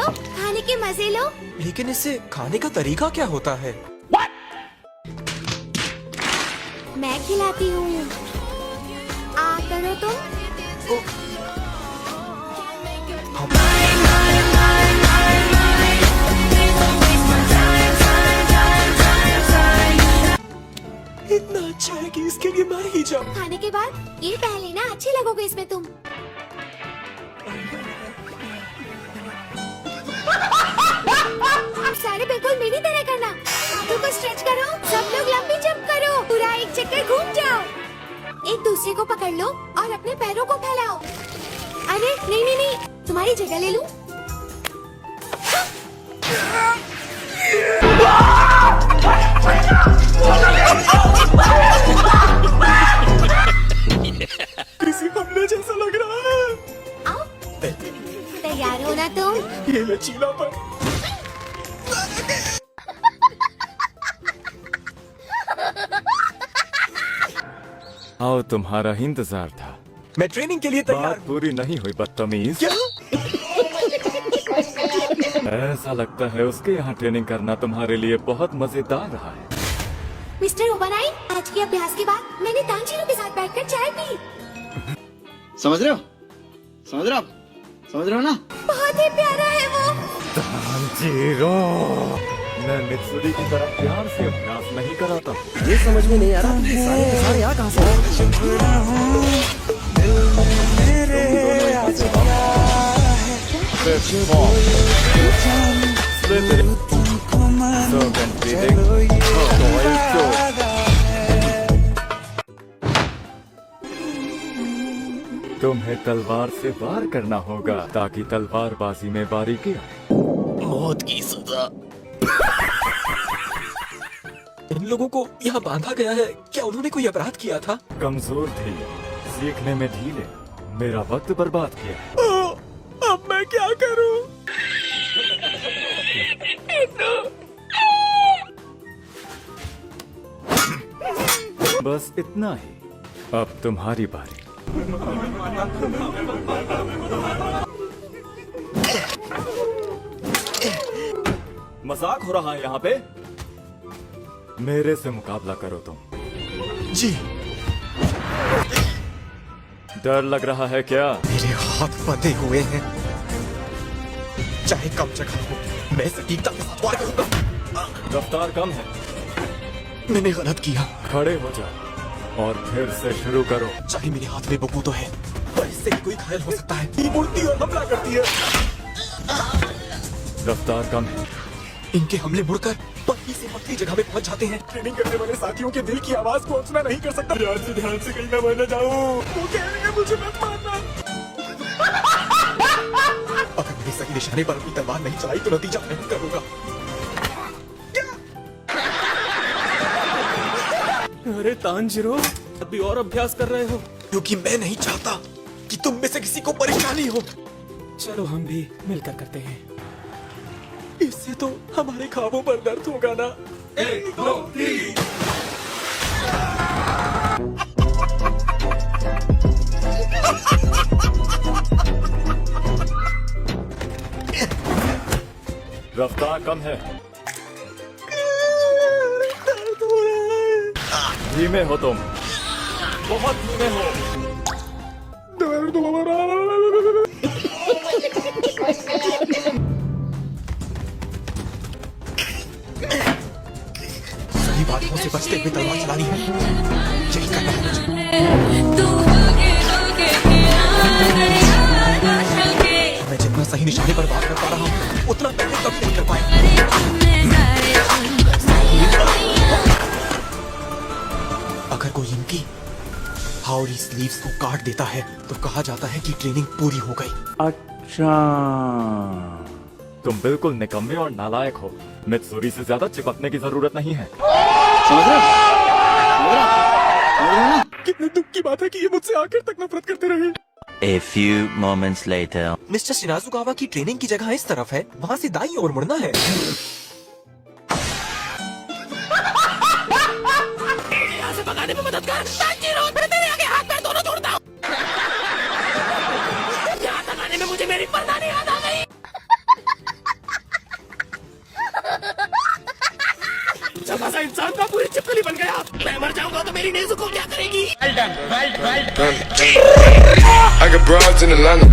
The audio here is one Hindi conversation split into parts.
लो, खाने के मजे लो। लेकिन इससे खाने का तरीका क्या होता है? मैं खिलाती हूँ, आ करो तुम। इतना अच्छा है कि इसके लिए मर ही जाऊं। खाने के बाद ये पहले ना अच्छे लगोगे इसमें तुम। सारे बिल्कुल मेरी तरह करना। हाथों को स्ट्रेच करो, सब लोग लंबी जंप करो, पूरा एक चक्कर घूम जाओ। एक दूसरे को पकड़ लो और अपने पैरों को फैलाओ। अरे नहीं नहीं नहीं, तुम्हारी जगह ले लूं। किसी हमले जैसा लग रहा है। आओ, तैयार हो ना तुम? ये लचीलापन। आओ, तुम्हारा ही इंतजार था। मैं ट्रेनिंग के लिए तैयार बात पूरी नहीं हुई बदतमीज। क्या? ऐसा लगता है उसके यहाँ ट्रेनिंग करना तुम्हारे लिए बहुत मजेदार रहा है। मिस्टर ओबनाई, आज के अभ्यास के बाद मैंने तांजीरो के साथ बैठकर चाय पी। समझ रहे हो? समझ रहे हो? समझ रहे हो ना? बहुत ही प्यारा है वो। तांजीरो, मैं मित्सुरी की तरह प्यार से अभ्यास नहीं कराता। ये समझ में नहीं आ रहा कि सारे के सारे यहाँ कहाँ से तुम्हें तलवार से वार करना होगा ताकि तलवारबाजी में बारीकी आए। मौत की सजा। इन लोगों को यहाँ बांधा गया है, क्या उन्होंने कोई अपराध किया था? कमजोर थे, सीखने में ढीले, मेरा वक्त बर्बाद किया। अब मैं क्या करूं? बस इतना ही, अब तुम्हारी बारी। मजाक हो रहा है यहाँ पे? मेरे से मुकाबला करो तुम। जी। डर लग रहा है क्या? मेरे हाथ बंधे हुए हैं, चाहे कम जगह हो, मैं सटीकता के साथ वार करूंगा। रफ्तार कम है। मैंने गलत किया। खड़े हो जाओ और फिर से शुरू करो। चाहे मेरे हाथ में बकू तो है, पर इससे भी कोई घायल हो सकता है। ये मुड़ती और हमला करती है। रफ्तार कम है। इनके हमले मुड़कर पतली से पतली जगह में पहुंच जाते हैं। ट्रेनिंग करने वाले साथियों के दिल की आवाज को अनसुना नहीं कर सकता। ध्यान से कहीं ना मर न जाऊं। वो कह रहे हैं मुझे मत मारना। अगर मेरे सही निशाने पर अपनी तलवार नहीं चलाई तो नतीजा भयंकर होगा। अरे तांजीरो, अभी और अभ्यास कर रहे हो? क्योंकि मैं नहीं चाहता कि तुम में से किसी को परेशानी हो। चलो हम भी मिलकर करते हैं। इससे तो हमारे ख्वाबों पर दर्द होगा ना। 1 2 3। रफ्तार कम है। दर्द हो रहा है। धीमे हो तुम, बहुत धीमे हो। दर्द हो रहा है। सही बातों से बचते हुए तलवार चलानी है, यही करना है मुझे। मैं जितना सही निशाने पर बात कर पा रहा हूँ, उतना पहले कभी नहीं कर पाए। अगर कोई इनकी हाउरी स्लीव्स को काट देता है तो कहा जाता है कि ट्रेनिंग पूरी हो गई। अच्छा, तुम बिल्कुल निकम्मे और नालायक हो। मित्सुरी से ज्यादा चिपकने की जरूरत नहीं है। समझ रहे हो? समझ रहे हो? समझ रहे हो ना? कितने दुख की बात है कि ये मुझसे आखिर तक नफरत करते रहे। A few moments later. Mister Shinazukawa की ट्रेनिंग की जगह इस तरफ है, वहाँ से दाईं ओर मुड़ना है। यहाँ से भगाने में मदद कर। तांजीरो, मैं तेरे आगे हाथ पैर दोनों जोड़ता हूँ। यहाँ तक आने में मुझे मेरी परदानी याद आ गई। इंसान था पूरी चिपकली बन गया। मैं मर जाऊंगा तो मेरी नेज़ू को क्या करेगी? I got broads in Atlanta,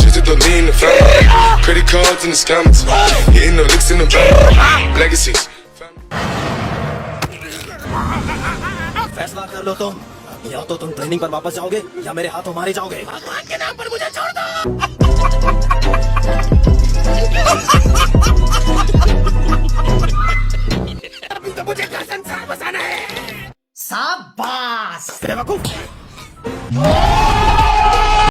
just to throw me in the family. Credit cards and the scammers, hitting no licks in the bank. Legacies. फैसला कर लो तुम, या तो तुम ट्रेनिंग पर वापस जाओगे या मेरे हाथों मारे जाओगे। भगवान के नाम पर मुझे छोड़ दो।